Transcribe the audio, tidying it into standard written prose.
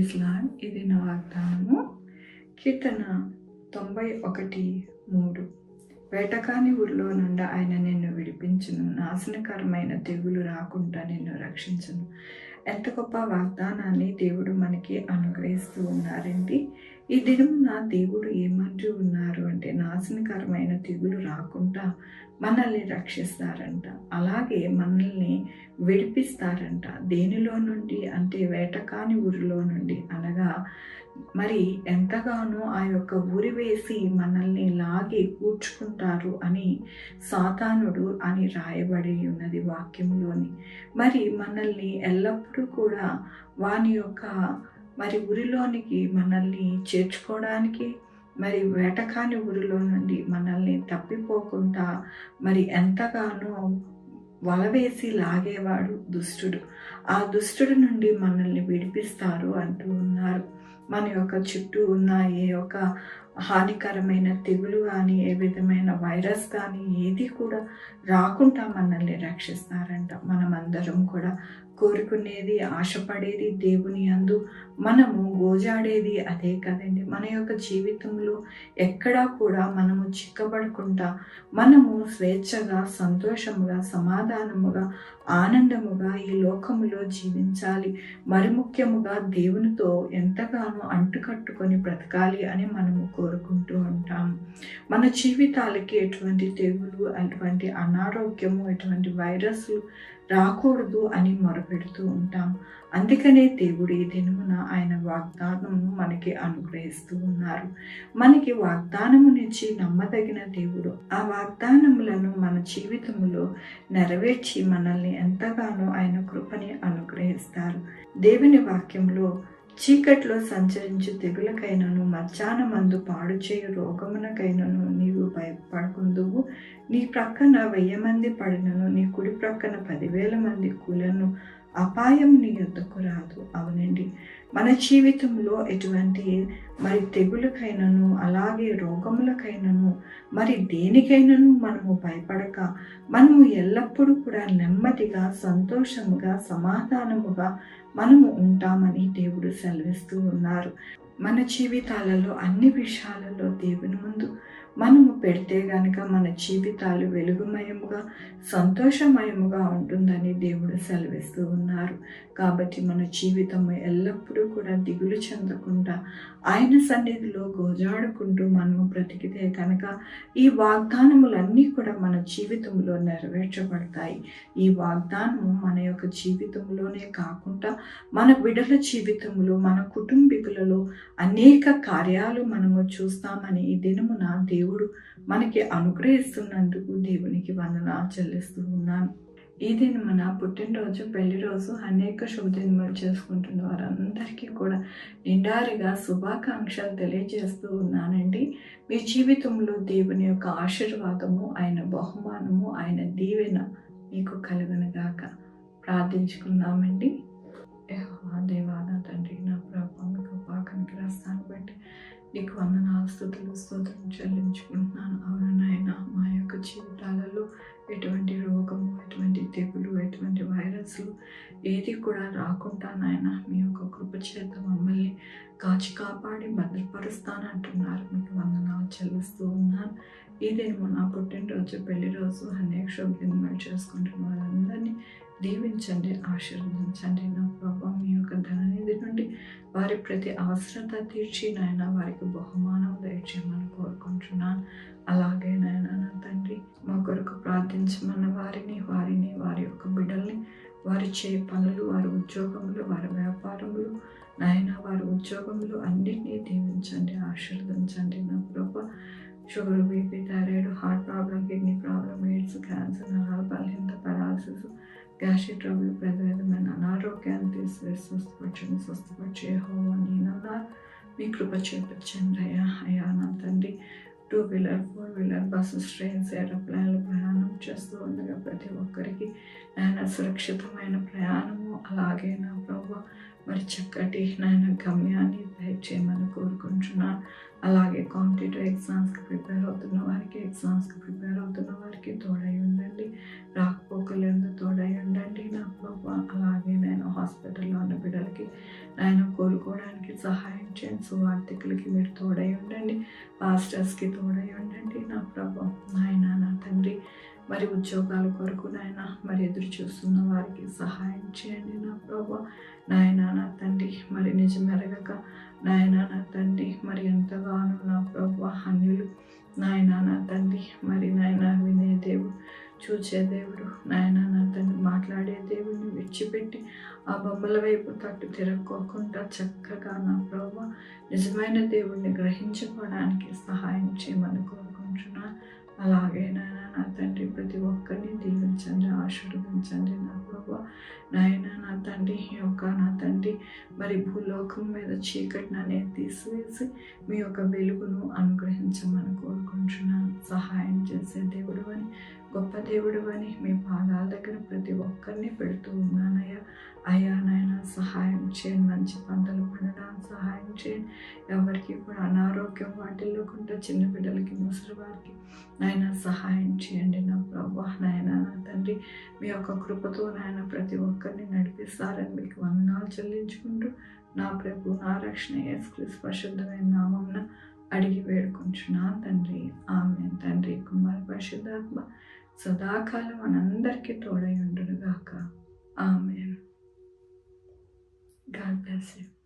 Praise lord. ఇది నా వాగ్దానము. కీర్తన 91:3. వేటకాని ఊరిలో నుండి ఆయన నిన్ను విడిపించును, నాశనకరమైన తెగులు రాకుండా నిన్ను రక్షించును. ఎంత గొప్ప వాగ్దానాన్ని దేవుడు మనకి అనుగ్రహిస్తూ ఉన్నారండి. ఈ దినమున దేవుడు ఏమంటూ ఉన్నారు అంటే, నాశనకరమైన తెగులు రాకుండా మనల్ని రక్షిస్తారంట, అలాగే మనల్ని విడిపిస్తారంట. దేనిలో నుండి అంటే వేటకాని ఊరిలో నుండి, అనగా మరి ఎంతగానో ఆ యొక్క ఉరి వేసి మనల్ని లాగి కూర్చుకుంటారు అని సాతానుడు అని రాయబడి ఉన్నది వాక్యంలోని. మరి మనల్ని ఎల్లప్పుడూ కూడా వాని యొక్క మరి ఉరిలోనికి మనల్ని చేర్చుకోవడానికి, మరి వేటకాని ఊరిలో నుండి మనల్ని తప్పిపోకుండా మరి ఎంతగానో వలవేసి లాగేవాడు దుష్టుడు. ఆ దుష్టుడి నుండి మనల్ని విడిపిస్తారు అంటూ ఉన్నారు. మన యొక్క చుట్టూ ఉన్న ఏ యొక్క హానికరమైన తెగులు కానీ, ఏ విధమైన వైరస్ కానీ ఏది కూడా రాకుండా మనల్ని రక్షిస్తారంట. మనమందరం కూడా కోరుకునేది, ఆశపడేది దేవుని యందు మనము గోజాడేది అదే కదండి. మన యొక్క జీవితంలో ఎక్కడా కూడా మనము చిక్కబడకుండా మనము స్వేచ్ఛగా, సంతోషముగా, సమాధానముగా, ఆనందముగా ఈ లోకములో జీవించాలి. మరి ముఖ్యముగా దేవునితో ఎంతగానో అంటుకట్టుకొని బ్రతకాలి అని మనము కోరుకుంటూ ఉంటాము. మన జీవితాలకి ఎటువంటి తెగులు, అటువంటి అనారోగ్యము, ఎటువంటి వైరస్లు రాకూడదు అని మొరపెడుతూ ఉంటాం. అందుకనే దేవుడు ఈ దినమున ఆయన వాగ్దానమును మనకి అనుగ్రహిస్తూ ఉన్నారు. మనకి వాగ్దానమునిచ్చి నమ్మదగిన దేవుడు ఆ వాగ్దానములను మన జీవితంలో నెరవేర్చి మనల్ని ఎంతగానో ఆయన కృపని అనుగ్రహిస్తారు. దేవుని వాక్యంలో, చీకట్లో సంచరించు తెగులకైనను, మధ్యాహ్నమందు పాడు చేయు రోగమునకైనను నీవు భయపడకుందువు. నీ ప్రక్కన 1000 మంది పడినను, నీ కుడి ప్రక్కన 10,000 మంది కూలను, అపాయం నీ యొద్దకు రాదు. అవునండి, మన జీవితంలో ఎటువంటి మరి తెగులకైనను, అలాగే రోగములకైనను, మరి దేనికైనను మనము భయపడక మనము ఎల్లప్పుడూ కూడా నెమ్మదిగా, సంతోషముగా, సమాధానముగా మనము ఉంటామని దేవుడు సెలవిస్తూ ఉన్నారు. మన జీవితాలలో అన్ని విషయాలలో దేవుని ముందు మనము పెడితే గనక మన జీవితాలు వెలుగుమయముగా, సంతోషమయముగా ఉంటుందని దేవుడు సెలవిస్తూ ఉన్నారు. కాబట్టి మన జీవితము ఎల్లప్పుడూ కూడా దిగులు చెందకుండా ఆయన సన్నిధిలో గోజాడుకుంటూ మనము బ్రతికితే కనుక ఈ వాగ్దానములన్నీ కూడా మన జీవితంలో నెరవేర్చబడతాయి. ఈ వాగ్దానము మన యొక్క జీవితంలోనే కాకుండా మన బిడ్డల జీవితంలో, మన కుటుంబీకులలో అనేక కార్యాలు మనము చూస్తామని ఈ దినమున దేవుడు మనకి అనుగ్రహిస్తున్నందుకు దేవునికి వందనాలు చెల్లిస్తూ ఉన్నాను. ఈ దినమున పుట్టినరోజు, పెళ్లి రోజు, అనేక శుభదినములు చేసుకుంటున్న వారందరికీ కూడా నిండారిగా శుభాకాంక్షలు తెలియజేస్తూ ఉన్నానండి. మీ జీవితంలో దేవుని యొక్క ఆశీర్వాదము, ఆయన బహుమానము, ఆయన దీవెన మీకు కలుగునుగాక. ప్రార్థించుకుందామండి. యెహోవా దేవా, నా తండ్రి, నా ప్రభువా, మీకు పాకనికి రాస్తాను బట్టి నీకు వందనాలు, స్తుతులు, స్తోత్రం చెల్లించుకుంటున్నాను. అవును నాయన, మా యొక్క జీవితాలలో ఎటువంటి రోగము, ఎటువంటి తెగులు, ఎటువంటి వైరస్లు ఏది కూడా రాకుండా నాయన మీ యొక్క కృప చేత మమ్మల్ని కాచి కాపాడి భద్రపరుస్తానంటున్నారు. మీకు వందనాలు చెల్లిస్తూ ఉన్నాను. ఈ దినము నా పుట్టినరోజు, పెళ్లి రోజు, అనేక శుభదినములు చేసుకుంటున్న వారందరినీ దీవించండి, ఆశీర్వదించండి. నా ప్రభావం మీ యొక్క ధననిధి నుండి వారి ప్రతి అవసరత తీర్చి నాయన వారికి బహుమానం దయచేయమని కోరుకుంటున్నాను. అలాగే నాయన నా తండ్రి, మా కొరకు ప్రార్థించమన్న వారిని వారి యొక్క బిడ్డల్ని, వారి చేయ పనులు, వారి ఉద్యోగములు, వారి వ్యాపారములు నాయన, వారి ఉద్యోగములు అన్నింటినీ దీవించండి, ఆశీర్వదించండి. నా ప్రభా, sugar, BP, thyroid, heart problem, kidney problem, AIDS, cancer, నరాల బలహీనత, పెరాలసిస్, గ్యాస్ట్రిక్ ట్రబుల్, ప్రతి విధమైన అనారోగ్యాన్ని తీసివేసి స్వస్థపరిచే యెహోవా నేనన్నారు. మీ కృప చూపించండి అయ్యా నా తండ్రి. 2 వీలర్, 4 వీలర్, బస్సెస్, ట్రైన్స్, ఏరోప్లేన్లు ప్రయాణం చేస్తూ ఉండగా ప్రతి ఒక్కరికి నాయన సురక్షితమైన ప్రయాణము, అలాగే నా ప్రభు మరి చక్కటి నాయన గమ్యాన్ని దయచేయమని కోరుకుంటున్నాను. అలాగే కాంపిటేటివ్ ఎగ్జామ్స్కి ప్రిపేర్ అవుతున్న వారికి, ఎగ్జామ్స్కి ప్రిపేర్ అవుతున్న వారికి తోడై ఉండండి. రాకపోకలందు తోడై ఉండండి నా ప్రభా. అలాగే నేను హాస్పిటల్లో ఉన్న బిడ్డలకి నాయన కోలుకోవడానికి సహాయం చేయండి. సువార్థికులకి మీరు తోడై ఉండండి. పాస్టర్స్కి తోడై ఉండండి నా ప్రభా. నాయన నా తండ్రి మరి ఉద్యోగాల కొరకు నాయన మరి ఎదురు చూస్తున్న వారికి సహాయం చేయండి నా ప్రభా. నాయన నా తండ్రి మరి నిజమెరగక నాయన నా తండ్రి మరి ఎంతగానో నా ప్రభా అన్యులు నాయన నా తండ్రి మరి నాయన వినే దేవుడు, చూచే దేవుడు, నాయన నా తండ్రి మాట్లాడే దేవుడిని విడిచిపెట్టి ఆ బొమ్మల వైపు తట్టు తిరగకోకుండా చక్కగా నా ప్రభా నిజమైన దేవుడిని గ్రహించుకోవడానికి సహాయం చేయమని కోరుకుంటున్నాను. అలాగే నాయన నా తండ్రి ప్రతి ఒక్కరిని దీవించండి, ఆశీర్వదించండి నా ప్రభా. నాయన నా తండ్రి నా తండ్రి మరి భూలోకం మీద చీకటిని అనేది తీసివేసి మీ యొక్క వెలుగును అనుగ్రహించమని కోరుకుంటున్నాను. సహాయం చేసే దేవుడు అని, గొప్ప దేవుడు అని మీ పాదాల దగ్గర ప్రతి ఒక్కరిని పెడుతూ ఉన్నానయ్యా. అయ్యా నాయన సహాయం చేయండి, మంచి పంటలు పండడానికి సహాయం చేయండి. ఎవరికి కూడా అనారోగ్యం వాటిల్లోకుండా చిన్న బిడ్డలకి, ముసలి వారికి నాయన సహాయం చేయండి నా ప్రభా. నాయన నా తండ్రి మీ యొక్క కృపతో నాయన ప్రతి ఒక్కరిని నడిపిస్తారని మీకు వందనాలు చెల్లించుకుంటూ నా ప్రభు, నా రక్షణ యేసుక్రీస్తు పరిశుద్ధమైన నామమున అడిగి వేడుకుంటున్నాను తండ్రి. ఆమేన్. తండ్రి, కుమార, పరిశుద్ధాత్మ సదాకాలం మనందరికీ తోడై ఉండును గాక. ఆమేన్. God bless you.